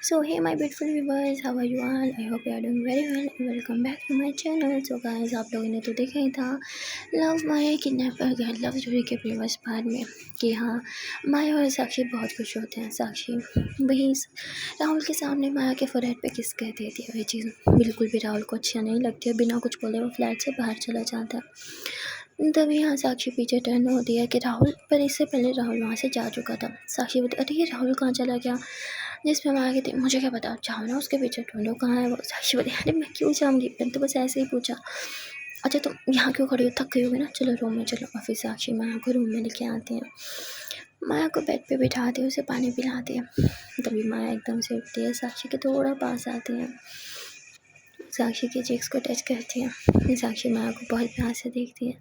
So hey my beautiful viewers, how are you all? I hope you are doing very well and welcome back to my channel. So guys, आप लोगों ने तो देखा ही था love माया kidnapper girl love story के previous part में कि हाँ, माया और साक्षी बहुत खुश होते हैं। साक्षी वही राहुल के सामने माया के फोरहेड पे किस कर देती है। वही चीज़ बिल्कुल भी राहुल को अच्छा नहीं लगती है। बिना कुछ बोले वो फ्लैट से बाहर चला जाता है। तभी यहाँ साक्षी पीछे टर्न होती है कि राहुल, पर इससे पहले राहुल वहाँ से जा चुका था। साक्षी बोलती अरे ये राहुल कहाँ चला गया, जिसमें माया कहती मुझे क्या पता, जाओ ना उसके पीछे ढूंढो कहाँ है वो। साक्षी बोली अरे मैं क्यों जाऊँगी, मैंने तो बस ऐसे ही पूछा। अच्छा तुम यहाँ क्यों खड़ी हो, थक गई होगी ना, चलो रूम में चलो। और फिर साक्षी माया को रूम में लेके आती है। माया को बेड पे बिठाती है, उसे पानी पिलाती है। तभी माया एकदम से उठती है, साक्षी के थोड़ा पास आती है, साक्षी के चेक्स को टच करती है। साक्षी माया को बहुत प्यार से देखती है।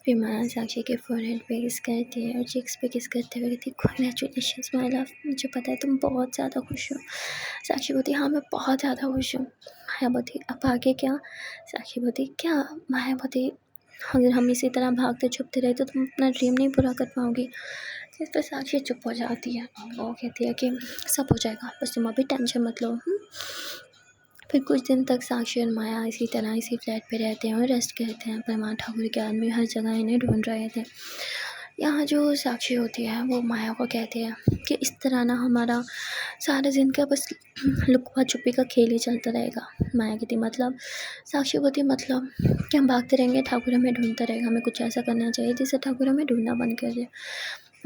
फिर माया साक्षी के फोरहेड पे किस करती है और चिक्स पे किस करते हुए कहती है कॉन्ग्रेचुलेशंस माय लव, मुझे पता है तुम बहुत ज़्यादा खुश हो। साक्षी बोलती हाँ मैं बहुत ज़्यादा खुश हूँ। माया बोलती अब आगे क्या। साक्षी बोलती क्या। माया बोलती अगर हम इसी तरह भागते छुपते रहे तो तुम अपना ड्रीम नहीं पूरा कर पाओगी। इस पर साक्षी चुप हो जाती है। वो कहती है कि सब हो जाएगा, बस तुम अभी टेंशन मत लो। फिर कुछ दिन तक साक्षी और माया इसी तरह इसी फ्लैट पे रहते हैं और रेस्ट करते हैं। पर माँ ठाकुर के आदमी हर जगह इन्हें ढूंढ रहे थे। यहाँ जो साक्षी होती है वो माया को कहती है कि इस तरह ना हमारा सारा दिन का बस लुकवा छुपी का खेल ही चलता रहेगा। माया कहती मतलब। साक्षी बोलती मतलब कि हम भागते रहेंगे, ठाकुर हमें ढूंढता रहेगा, हमें कुछ ऐसा करना चाहिए जिससे ठाकुर हमें ढूंढना बंद कर दे।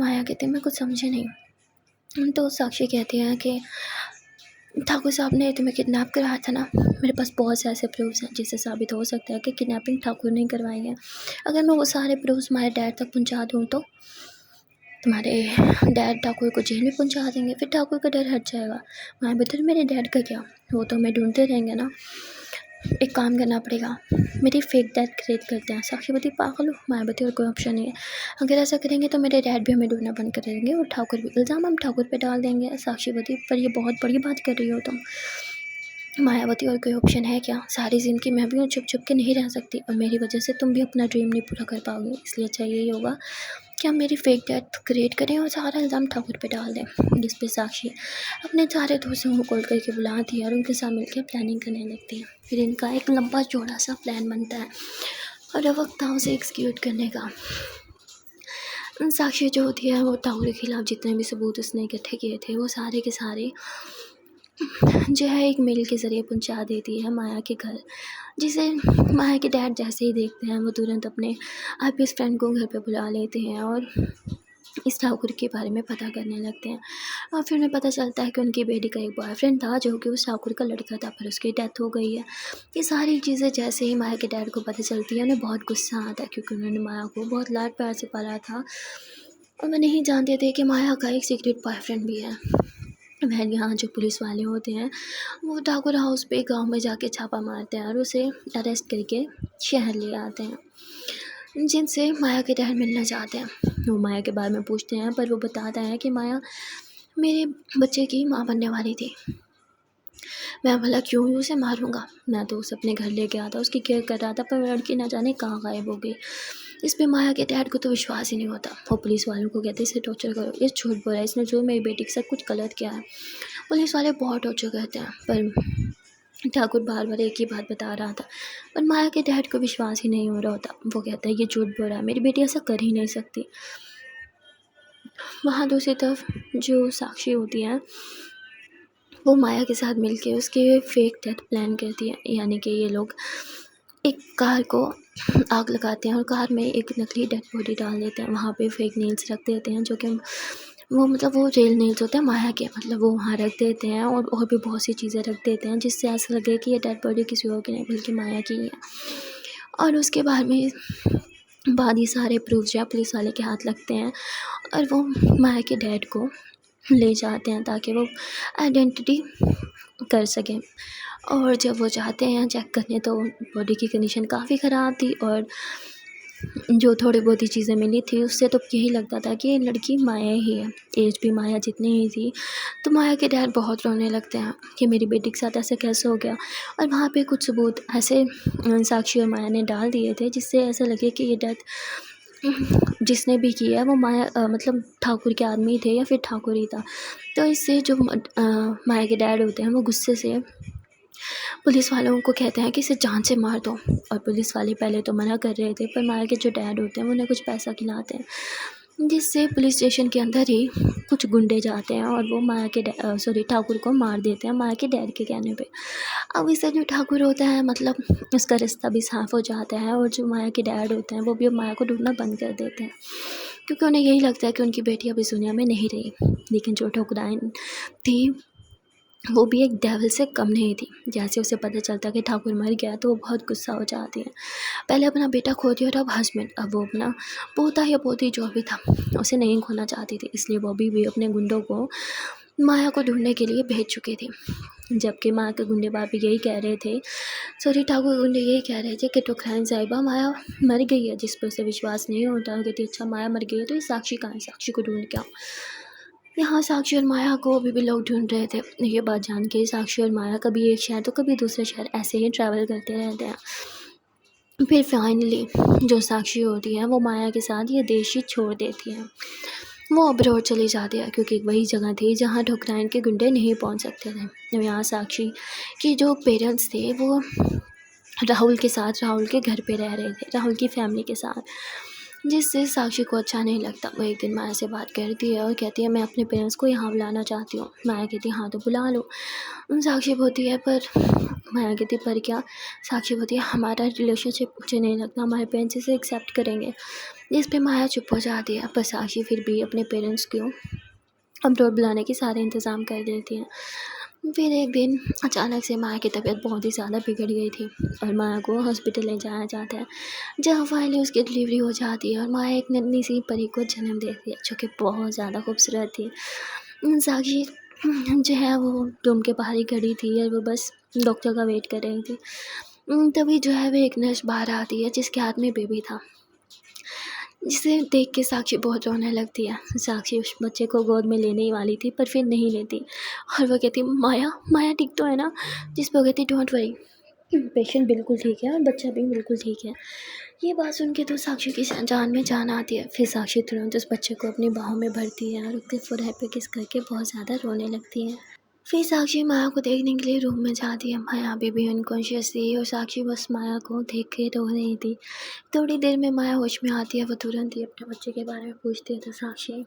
माया कहती मैं कुछ समझे नहीं। तो साक्षी कहती है कि ठाकुर साहब ने तुम्हें किडनैप करवाया था ना, मेरे पास बहुत से ऐसे प्रूफ्स हैं जिससे साबित हो सकता है कि किडनैपिंग ठाकुर ने करवाई है। अगर मैं वो सारे प्रूफ्स हमारे डैड तक पहुंचा दूँ तो तुम्हारे डैड ठाकुर को जेल में पहुंचा देंगे, फिर ठाकुर का डर हट जाएगा। मैं बता मेरे डैड का क्या, वो तो हमें ढूंढते रहेंगे ना। एक काम करना पड़ेगा, मेरी फेक डैड क्रिएट करते हैं। साक्षी बती पागल हो। माया बती और कोई ऑप्शन नहीं है, अगर ऐसा करेंगे तो मेरे डैड भी हमें ढूंढना बंद कर देंगे और ठाकुर भी, इल्ज़ाम हम ठाकुर पे डाल देंगे। साक्षी बती पर ये बहुत बड़ी बात कर रही हो तुम। मायावती और कोई ऑप्शन है क्या, सारी ज़िंदगी मैं भी छुप छुप के नहीं रह सकती और मेरी वजह से तुम भी अपना ड्रीम नहीं पूरा कर पाओगे। इसलिए अच्छा यही होगा कि हम मेरी फेक डेथ क्रिएट करें और सारा इल्ज़ाम ठाकुर पे डाल दें। जिस पे साक्षी अपने सारे दोस्तों को कॉल करके बुलाती है और उनके साथ मिलकर प्लानिंग करने लगती है। फिर इनका एक लंबा चौड़ा सा प्लान बनता है और अब वक्त था उसे एग्जीक्यूट करने का। साक्षी जो होती है वो ठाकुर के खिलाफ जितने भी सबूत उसने इकट्ठे किए थे वो सारे के सारे जो है एक मेल के ज़रिए पहुंचा देती है माया के घर, जिसे माया के डैड जैसे ही देखते हैं वो तुरंत अपने आईपीएस फ्रेंड को घर पे बुला लेते हैं और इस ठाकुर के बारे में पता करने लगते हैं। और फिर उन्हें पता चलता है कि उनकी बेटी का एक बॉयफ्रेंड था जो कि उस ठाकुर का लड़का था, पर उसकी डेथ हो गई है। ये सारी चीज़ें जैसे ही माया के डैड को पता चलती है उन्हें बहुत गुस्सा आता है, क्योंकि उन्होंने माया को बहुत लाड प्यार से पाला था और वो नहीं जानते थे कि माया का एक सीक्रेट बॉयफ्रेंड भी है। वह यहाँ जो पुलिस वाले होते हैं वो ठाकुर हाउस पे गांव में जाके छापा मारते हैं और उसे अरेस्ट करके शहर ले आते हैं, जिनसे माया के डैड मिलना चाहते हैं। वो माया के बारे में पूछते हैं पर वो बताता है कि माया मेरे बच्चे की माँ बनने वाली थी। मैं भला क्यों ही उसे मारूंगा, मैं तो उसे अपने घर लेके आता, उसकी केयर कर रहा था, पर लड़की ना जाने कहाँ गायब हो गई। इस पे माया के डैड को तो विश्वास ही नहीं होता। वो पुलिस वालों को कहते इसे टॉर्चर करो, ये झूठ बोल रहा है, इसने जो मेरी बेटी के साथ कुछ गलत किया है। पुलिस वाले बहुत टॉर्चर करते हैं, पर ठाकुर बार बार एक ही बात बता रहा था, पर माया के डैड को विश्वास ही नहीं हो रहा होता। वो कहता है ये झूठ बोल रहा है, मेरी बेटी ऐसा कर ही नहीं सकती। वहाँ दूसरी तरफ जो साक्षी होती है वो माया के साथ मिलके उसके फेक डेथ प्लान करती है, यानी कि ये लोग एक कार को आग लगाते हैं और कार में एक नकली डेड बॉडी डाल देते हैं। वहाँ पे फेक नेल्स रख देते हैं जो कि वो मतलब वो रियल नेल्स होते हैं माया के, मतलब वो वहाँ रख देते हैं और भी बहुत सी चीज़ें रख देते हैं जिससे ऐसा लगे कि ये डेड बॉडी किसी और की नहीं बल्कि माया की है। और उसके बाद ये सारे प्रूफ जो है पुलिस वाले के हाथ लगते हैं और वो माया के डैड को ले जाते हैं ताकि वो आइडेंटिटी कर सकें। और जब वो जाते हैं चेक करने तो बॉडी की कंडीशन काफ़ी ख़राब थी और जो थोड़ी बहुत ही चीज़ें मिली थी उससे तो यही लगता था कि ये लड़की माया ही है, एज भी माया जितनी ही थी। तो माया के डैड बहुत रोने लगते हैं कि मेरी बेटी के साथ ऐसे कैसे हो गया। और वहाँ पे कुछ सबूत ऐसे साक्षी और माया ने डाल दिए थे जिससे ऐसा लगे कि ये डेथ जिसने भी किया है वो माया मतलब ठाकुर के आदमी थे या फिर ठाकुर ही था। तो इससे जो माया के डैड होते हैं वो गुस्से से पुलिस वालों को कहते हैं कि इसे जान से मार दो। और पुलिस वाले पहले तो मना कर रहे थे, पर माया के जो डैड होते हैं वो उन्हें कुछ पैसा खिलाते हैं, जिससे पुलिस स्टेशन के अंदर ही कुछ गुंडे जाते हैं और वो माया के ठाकुर को मार देते हैं माया के डैड के कहने पे। अब इससे जो ठाकुर होता है मतलब उसका रास्ता भी साफ़ हो जाता है, और जो माया के डैड होते हैं वो भी अब माया को ढूंढना बंद कर देते हैं, क्योंकि उन्हें यही लगता है कि उनकी बेटी अब इस दुनिया में नहीं रही। लेकिन जो ठकुराइन थी वो भी एक डेविल से कम नहीं थी। जैसे उसे पता चलता कि ठाकुर मर गया तो वो बहुत गुस्सा हो जाती है। पहले अपना बेटा खो दिया और अब हस्बैंड, अब वो अपना पोता या पोती जो भी था उसे नहीं खोना चाहती थी, इसलिए वो भी अपने गुंडों को माया को ढूंढने के लिए भेज चुके थे। जबकि माया के गुंडे भी यही कह रहे थे, ठाकुर गुंडे यही कह रहे थे कि ठकुराइन साहिबा माया मर गई है, जिस पर उसे विश्वास नहीं होता। कहती अच्छा माया मर गई है तो ये साक्षी कहाँ है, साक्षी को ढूंढ के आओ। यहाँ साक्षी और माया को अभी भी लोग ढूंढ रहे थे। ये बात जान के साक्षी और माया कभी एक शहर तो कभी दूसरे शहर ऐसे ही ट्रैवल करते रहते हैं। फिर फाइनली जो साक्षी होती है वो माया के साथ ये देश ही छोड़ देती है। वो अब्रॉड चली जाती है, क्योंकि वही जगह थी जहाँ ठकुराइन के गुंडे नहीं पहुँच सकते थे। तो यहाँ साक्षी के जो पेरेंट्स थे वो राहुल के साथ, राहुल के घर पे रह रहे थे, राहुल की फैमिली के साथ, जिससे साक्षी को अच्छा नहीं लगता। वो एक दिन माया से बात करती है और कहती है मैं अपने पेरेंट्स को यहाँ बुलाना चाहती हूँ। माया कहती है हाँ तो बुला लो। साक्षी बोलती है पर माया कहती पर क्या। साक्षी बोलती है हमारा रिलेशनशिप मुझे नहीं लगता हमारे पेरेंट्स इसे एक्सेप्ट करेंगे। जिस पे माया चुप हो जाती है, पर साक्षी फिर भी अपने पेरेंट्स को अब्रॉड बुलाने के सारे इंतज़ाम कर देती है। फिर एक दिन अचानक से माया की तबीयत बहुत ही ज़्यादा बिगड़ गई थी और माया को हॉस्पिटल ले जाया जाता है, जहाँ फाइनली उसकी डिलीवरी हो जाती है और माया एक नन्ही सी परी को जन्म देती है, जो कि बहुत ज़्यादा खूबसूरत थी। साक्षी जो है वो रूम के बाहर ही खड़ी थी और वो बस डॉक्टर का वेट कर रही थी। तभी जो है वो एक नर्स बाहर आती है जिसके हाथ में बेबी था, जिसे देख के साक्षी बहुत रोने लगती है। साक्षी उस बच्चे को गोद में लेने ही वाली थी पर फिर नहीं लेती, और वो कहती माया माया ठीक तो है ना। जिस पर वो कहती डोंट वरी, पेशेंट बिल्कुल ठीक है और बच्चा भी बिल्कुल ठीक है। ये बात सुन के तो साक्षी की जान में जान आती है। फिर साक्षी तुरंत उस बच्चे को अपनी बाहों में भरती है और उसके फोरहेड पे किस करके बहुत ज़्यादा रोने लगती है। फिर साक्षी माया को देखने के लिए रूम में जाती है। माया अभी भी अनकॉन्शियस थी और साक्षी बस माया को देख के रो रही थी। थोड़ी देर में माया होश में आती है। वो तुरंत ही अपने बच्चे के बारे में पूछती है तो साक्षी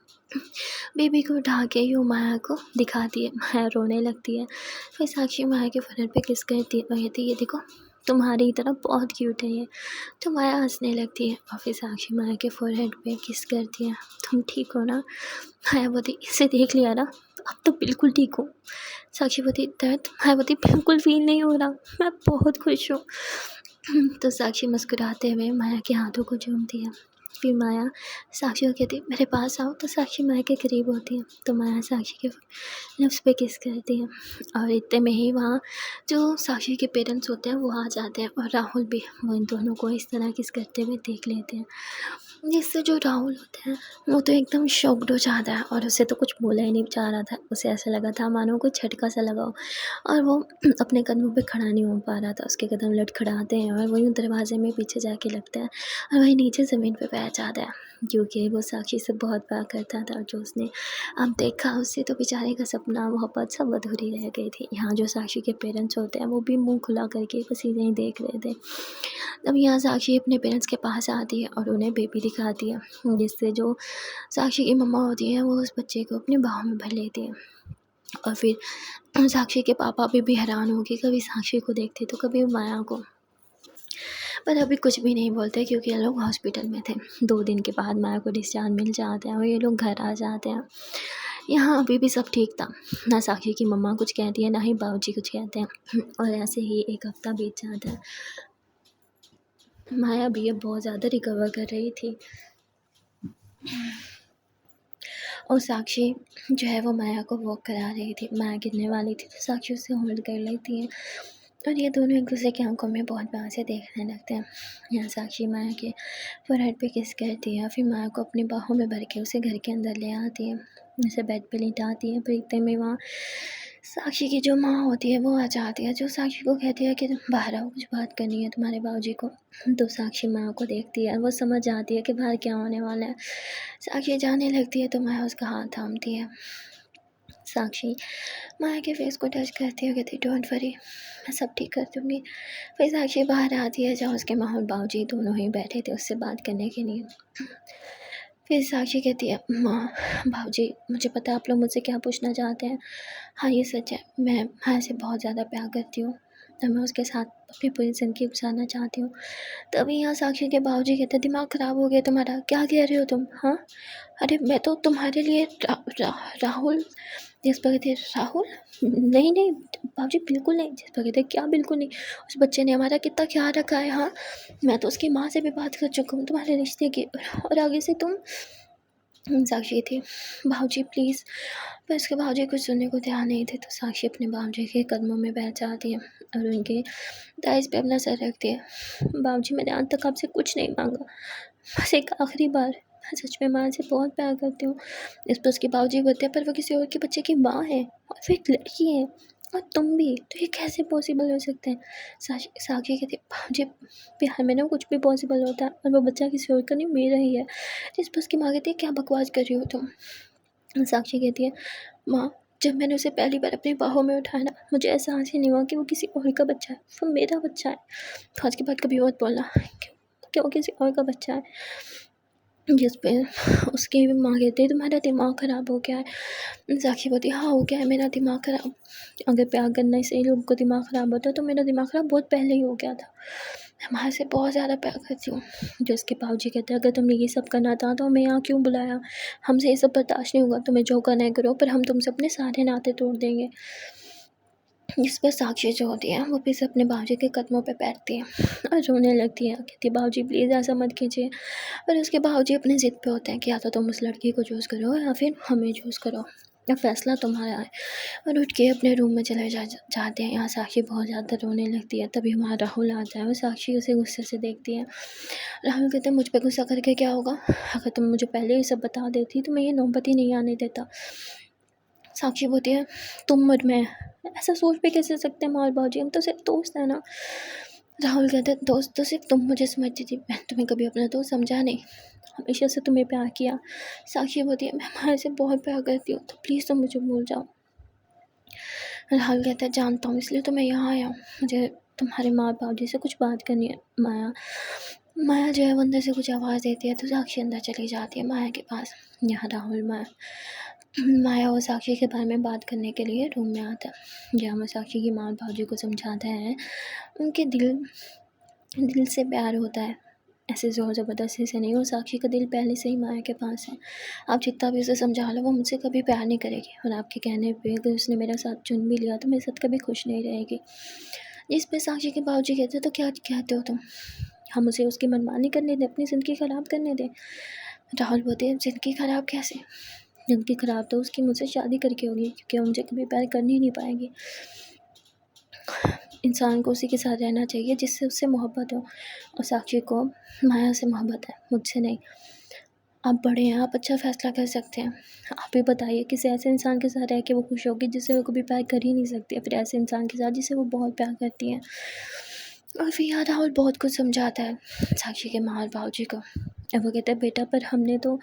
बेबी को उठा के यूँ माया को दिखाती है। माया रोने लगती है। फिर साक्षी माया के फोरहेड पे किस करती है और कहती है ये देखो तुम्हारी तरह बहुत क्यूट है ये। तो माया हंसने लगती है और फिर साक्षी माया के फोरहेड पे किस करती है। तुम ठीक हो ना। माया बोलती इसे देख लिया ना, अब तो बिल्कुल ठीक हूँ। साक्षी बोलती दर्द। माया बोलती बिल्कुल फील नहीं हो रहा, मैं बहुत खुश हूँ। तो साक्षी मुस्कुराते हुए माया के हाथों को चूमती है। फिर माया साक्षी को कहती मेरे पास आओ, तो साक्षी माया के करीब होती है। तो माया साक्षी के लिप्स पे किस करती है और इतने में ही वहाँ जो साक्षी के पेरेंट्स होते हैं वो आ जाते हैं और राहुल भी वो इन दोनों को इस तरह किस करते हुए देख लेते हैं, जिससे जो राहुल होता है वो तो एकदम शॉक्ड हो जाता है और उसे तो कुछ बोला ही नहीं जा रहा था। उसे ऐसा लगा था मानो कोई झटका सा लगा हो और वो अपने कदमों पे खड़ा नहीं हो पा रहा था। उसके कदम लड़खड़ाते हैं और वहीं दरवाजे में पीछे जाके लगता है और वहीं नीचे ज़मीन पे बैठ जाता है, क्योंकि वो साक्षी से बहुत प्यार करता था। जो उसने अब देखा उससे तो बेचारे का सपना मोहब्बत सब अधूरी रह गई थी। यहाँ जो साक्षी के पेरेंट्स होते हैं वो भी मुंह खुला करके बस इन्हें ही देख रहे थे। तब यहाँ साक्षी अपने पेरेंट्स के पास आती है और उन्हें बेबी दिखाती है, जिससे जो साक्षी की मम्मा होती है वो उस बच्चे को अपने बाहों में भर लेती है। और फिर साक्षी के पापा भी हैरान हो गए, कभी साक्षी को देखते तो कभी माया को, पर अभी कुछ भी नहीं बोलते क्योंकि ये लोग हॉस्पिटल में थे। 2 दिन के बाद माया को डिस्चार्ज मिल जाता है और ये लोग घर आ जाते हैं। यहाँ अभी भी सब ठीक था, ना साक्षी की मम्मा कुछ कहती है ना ही बाबूजी कुछ कहते हैं। और ऐसे ही एक हफ्ता बीत जाता है। माया भी अब बहुत ज़्यादा रिकवर कर रही थी और साक्षी जो है वो माया को वॉक करा रही थी। माया गिरने वाली थी तो साक्षी उसे होल्ड कर लेती है और ये दोनों एक दूसरे की आंखों में बहुत प्यार से देखने लगते हैं। यहाँ साक्षी माया के फोरहेड पे किस करती है, फिर माया को अपनी बाहों में भर के उसे घर के अंदर ले आती है, उसे बेड पे लिटाती है। पर इतने में वहाँ साक्षी की जो माँ होती है वो आ जाती है, जो साक्षी को कहती है कि बाहर आओ, कुछ बात करनी है तुम्हारे बाबूजी को। तो साक्षी माँ को देखती है, वो समझ जाती है कि बाहर क्या होने वाला है। साक्षी जाने लगती है तो माया उसका हाथ थामती है। साक्षी माया के फेस को टच करती है, कहती डोंट वरी, मैं सब ठीक कर दूँगी। फिर साक्षी बाहर आती है, जहाँ उसके माँ और बाबूजी दोनों ही बैठे थे उससे बात करने के लिए। फिर साक्षी कहती है, माँ बाबूजी, मुझे पता है आप लोग मुझसे क्या पूछना चाहते हैं। हाँ ये सच है, मैं माया से बहुत ज़्यादा प्यार करती हूँ और मैं उसके साथ अपनी पूरी ज़िंदगी गुजारना चाहती हूँ। तभी यहाँ साक्षी के बाबूजी कहते हैं, दिमाग ख़राब हो गया तुम्हारा, क्या कह रहे हो तुम? हाँ, अरे मैं तो तुम्हारे लिए राहुल, जिस पर कहते राहुल, नहीं नहीं बाबूजी बिल्कुल नहीं, जिस पर कहते क्या बिल्कुल नहीं, उस बच्चे ने हमारा कितना ख्याल रखा है। हाँ, मैं तो उसकी माँ से भी बात कर चुका हूँ तुम्हारे रिश्ते की, और आगे से तुम। साक्षी थी, बाबूजी प्लीज़। पर उसके बाबूजी कुछ सुनने को तैयार नहीं थे, तो साक्षी अपने बाबूजी के कदमों में बैठ जाती है और उनके दाइस पे अपना सर रखती है। बाबूजी मैंने आज तक आपसे कुछ नहीं मांगा, बस एक आखिरी बार, मैं सच में माँ से बहुत प्यार करती हूँ। इस पर उसके बाबूजी बोलते हैं, पर वो किसी और के बच्चे की माँ है और फिर एक लड़की है और तुम भी, तो ये कैसे पॉसिबल हो सकता है? साक्षी कहती है, बाबूजी प्यार में ना कुछ भी पॉसिबल होता है, और वो बच्चा किसी और का नहीं, मेरा ही है। जिस पर उसकी माँ कहती है, क्या बकवास कर रही हो तुम? साक्षी कहती है, माँ जब मैंने उसे पहली बार अपनी बाहों में उठाया ना, मुझे एहसास ही नहीं हुआ कि वो किसी और का बच्चा है, वो मेरा बच्चा है। तो आज के बाद कभी मत बोलना कि वो किसी और का बच्चा है। जिस पे उसकी माँ कहती है, तुम्हारा दिमाग ख़राब हो गया है। साक्षी बोलती है, हाँ हो गया है मेरा दिमाग ख़राब। अगर प्यार करने से ही लोगों को दिमाग ख़राब होता है तो मेरा दिमाग ख़राब बहुत पहले ही हो गया था। मैं माँ से बहुत ज़्यादा प्यार करती हूँ। जो उसके बाबूजी कहते हैं, अगर तुमने ये सब करना था तो हमें यहाँ क्यों बुलाया? हमसे ये सब बर्दाश्त नहीं होगा, तुम्हें जो करना है करो, पर हम तुमसे अपने सारे नाते तोड़ देंगे। जिस पर साक्षी जो होती है वो फिर से अपने बाबूजी के कदमों पे बैठती है और रोने लगती है, कहती है बाबूजी प्लीज़ ऐसा मत कीजिए। पर उसके बाबूजी अपनी ज़िद पे होते हैं कि या तो तुम उस लड़की को चूज़ करो या फिर हमें चूज़ करो, या फैसला तुम्हारा है। और उठ के अपने रूम में चले जाते हैं। यहाँ साक्षी बहुत ज़्यादा रोने लगती है। तभी वहाँ राहुल आता है और साक्षी उसे गुस्से से देखती है। राहुल कहते हैं, मुझ पर गुस्सा करके क्या होगा? अगर तुम मुझे पहले ये सब बता देती तो मैं ये नौबत ही नहीं आने देता। साक्षी बोलती है, तुम और मैं ऐसा सोच भी कैसे सकते हैं? माँ बाबूजी, हम तो सिर्फ दोस्त हैं ना। राहुल कहता है, दोस्त तो सिर्फ तुम मुझे समझती थी, मैं तुम्हें कभी अपना दोस्त समझा नहीं, हमेशा से तुम्हें प्यार किया। साक्षी बोलती है, मैं माया से बहुत प्यार करती हूँ, तो प्लीज़ तुम मुझे भूल जाओ। राहुल कहता है, जानता हूँ इसलिए तो मैं यहाँ आया हूँ, मुझे तुम्हारे माँ बाबूजी से कुछ बात करनी है। माया माया जो है वो अंदर से कुछ आवाज़ देती है, तो साक्षी अंदर चली जाती है माया के पास। यहाँ राहुल माया और साक्षी के बारे में बात करने के लिए रूम में आता है, जहाँ वो साक्षी की माँ और बाबूजी को समझाता है उनके दिल से प्यार होता है, ऐसे ज़ोर ज़बरदस्ती से नहीं। और साक्षी का दिल पहले से ही माया के पास है, आप जितना भी उसे समझा लो वो मुझसे कभी प्यार नहीं करेगी, और आपके कहने पे अगर उसने मेरा साथ चुन भी लिया तो मेरे साथ कभी खुश नहीं रहेगी। जिस पे साक्षी के बाबूजी कहते हैं, तो क्या कहते हो तुम? हम उसे उसकी मनमानी करने दें, अपनी ज़िंदगी ख़राब करने दें? राहुल बोलते हैं, ज़िंदगी ख़राब कैसे? ज़िंदगी ख़राब तो उसकी मुझसे शादी करके होगी, क्योंकि वो मुझे कभी प्यार कर ही नहीं पाएगी। इंसान को उसी के साथ रहना चाहिए जिससे उससे मोहब्बत हो, और साक्षी को माया से मोहब्बत है, मुझसे नहीं। आप बड़े हैं, आप अच्छा फ़ैसला कर सकते हैं। आप ही बताइए, किसी ऐसे इंसान के साथ रह के वो खुश होगी जिससे वो कभी प्यार कर ही नहीं सकती, या फिर ऐसे इंसान के साथ जिसे वो बहुत प्यार करती है। और फिर यहाँ राहुल बहुत कुछ समझाता है साक्षी के माँ और बाबूजी को, और वो कहते हैं, बेटा पर हमने तो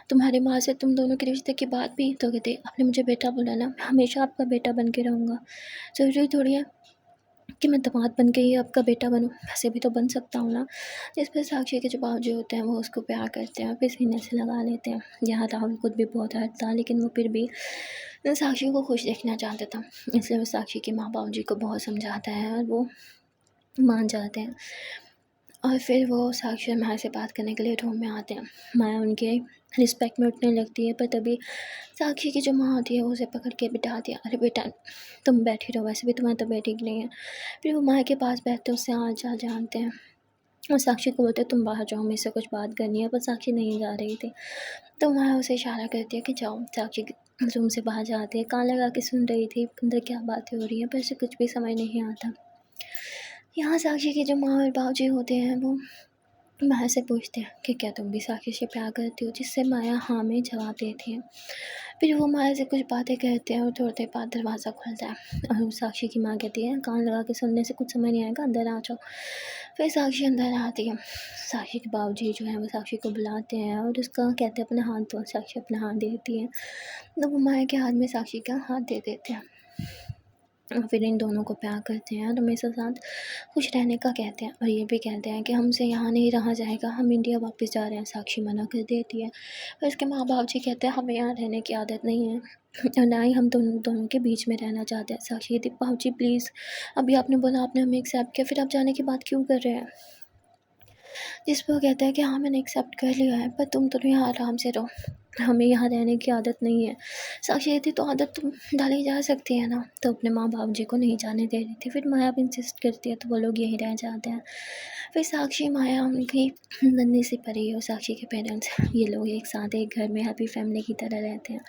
तुम्हारी माँ से तुम दोनों के रिश्ते की बात भी तो कहते, आपने मुझे बेटा बोला ना, मैं हमेशा आपका बेटा बन के रहूँगा। ज़रूरी थोड़ी है कि मैं दामाद बन के ही आपका बेटा बनूँ, वैसे भी तो बन सकता हूँ ना। जिस पर साक्षी के जो बाबूजी होते हैं वो उसको प्यार करते हैं, फिर सीने से लगा लेते हैं। यहाँ राहुल खुद भी बहुत हर्ट था, लेकिन वो फिर भी साक्षी को खुश देखना चाहता था, इसलिए वो साक्षी के माँ बाबूजी को बहुत समझाता है और वो मान जाते हैं। और फिर वो साक्षी और माया से बात करने के लिए रूम में आते हैं। माया उनके रिस्पेक्ट में उठने लगती है, पर तभी साक्षी की जो माँ होती है वो उसे पकड़ के बिठा दिया, अरे बेटा तुम बैठी रहो, वैसे भी तुम्हारी तबीयत ठीक नहीं है। फिर वो माया के पास बैठते उससे हाल चाल जानते हैं, और साक्षी को बोलते तुम बाहर जाओ, मुझसे कुछ बात करनी है, पर साक्षी नहीं जा रही थी। तो माया उसे इशारा करती है कि जाओ। साक्षी रूम से बाहर जाती है, कान लगा के सुन रही थी अंदर क्या बातें हो रही हैं, पर उसे कुछ भी समझ नहीं आता। यहाँ साक्षी के जो माँ और बाबूजी होते हैं वो माया से पूछते हैं कि क्या तुम भी साक्षी से प्यार करती हो, जिससे माया हाँ में जवाब देती है। फिर वो माया से कुछ बातें कहते हैं और थोड़ी देर बाद दरवाज़ा खुलता है और साक्षी की माँ कहती है कान लगा के सुनने से कुछ समझ नहीं आएगा, अंदर आ जाओ। फिर साक्षी अंदर आती है। साक्षी के बाबूजी जो है वो साक्षी को बुलाते हैं और उसका कहते हैं अपना हाथ दो। साक्षी अपना हाथ देती है तो वो माया के हाथ में साक्षी का हाथ दे देते हैं और फिर इन दोनों को प्यार करते हैं और हमेशा साथ खुश रहने का कहते हैं और ये भी कहते हैं कि हमसे यहाँ नहीं रहा जाएगा, हम इंडिया वापस जा रहे हैं। साक्षी मना कर देती है। फिर उसके माँ बाप जी कहते हैं हमें यहाँ रहने की आदत नहीं है और ना ही हम दोनों के बीच में रहना चाहते हैं। साक्षी कहती है बाबू जी प्लीज़, अभी आपने बोला आपने हमें एक्सेप्ट किया, फिर आप जाने की बात क्यों कर रहे हैं। जिस पर वो कहता है कि हाँ मैंने एक्सेप्ट कर लिया है, पर तुम दोनों यहाँ आराम से रहो, हमें यहाँ रहने की आदत नहीं है। साक्षी कहती तो आदत तुम डाली जा सकती है ना, तो अपने माँ बाप जी को नहीं जाने दे रही थी। फिर माया भी इंसिस्ट करती है तो वो लोग यहीं रह जाते हैं। फिर साक्षी माया उनकी नन्ही सी परी और साक्षी के पेरेंट्स ये लोग एक साथ एक घर में हैप्पी फैमिली की तरह रहते हैं।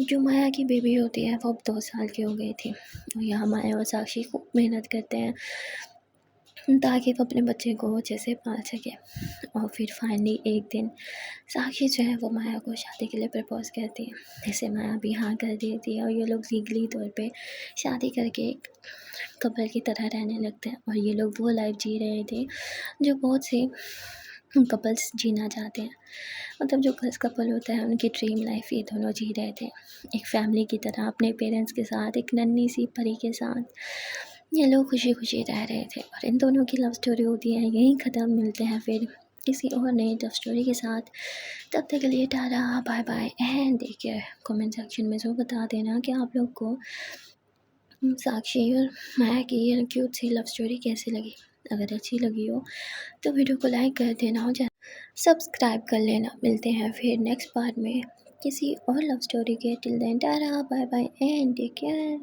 जो माया की बेबी होती है वो अब 2 साल की हो गई थी और यहाँ माया और साक्षी खूब मेहनत करते हैं ताकि वो अपने बच्चे को अच्छे से पाल सके। और फिर फाइनली एक दिन साक्षी जो है वो माया को शादी के लिए प्रपोज करती है। जैसे माया भी हाँ कर देती है और ये लोग लीगली तौर पे शादी करके एक कपल की तरह रहने लगते हैं और ये लोग वो लाइफ जी रहे थे जो बहुत से कपल्स जीना चाहते हैं। मतलब जो गर्ल्स कपल होता है उनकी ड्रीम लाइफ ये दोनों जी रहे थे, एक फैमिली की तरह अपने पेरेंट्स के साथ, एक नन्ही सी परी के साथ ये लोग खुशी खुशी रह रहे थे। और इन दोनों की लव स्टोरी होती है यहीं ख़त्म। मिलते हैं फिर किसी और नई लव स्टोरी के साथ। तब तक के लिए टाटा बाय बाय एंड देखिए कमेंट सेक्शन में ज़रूर बता देना कि आप लोग को साक्षी और माया की ये क्यूट सी लव स्टोरी कैसी लगी। अगर अच्छी लगी हो तो वीडियो को लाइक कर देना और सब्सक्राइब कर लेना। मिलते हैं फिर नेक्स्ट पार्ट में किसी और लव स्टोरी के। Till then tata bye bye and take care.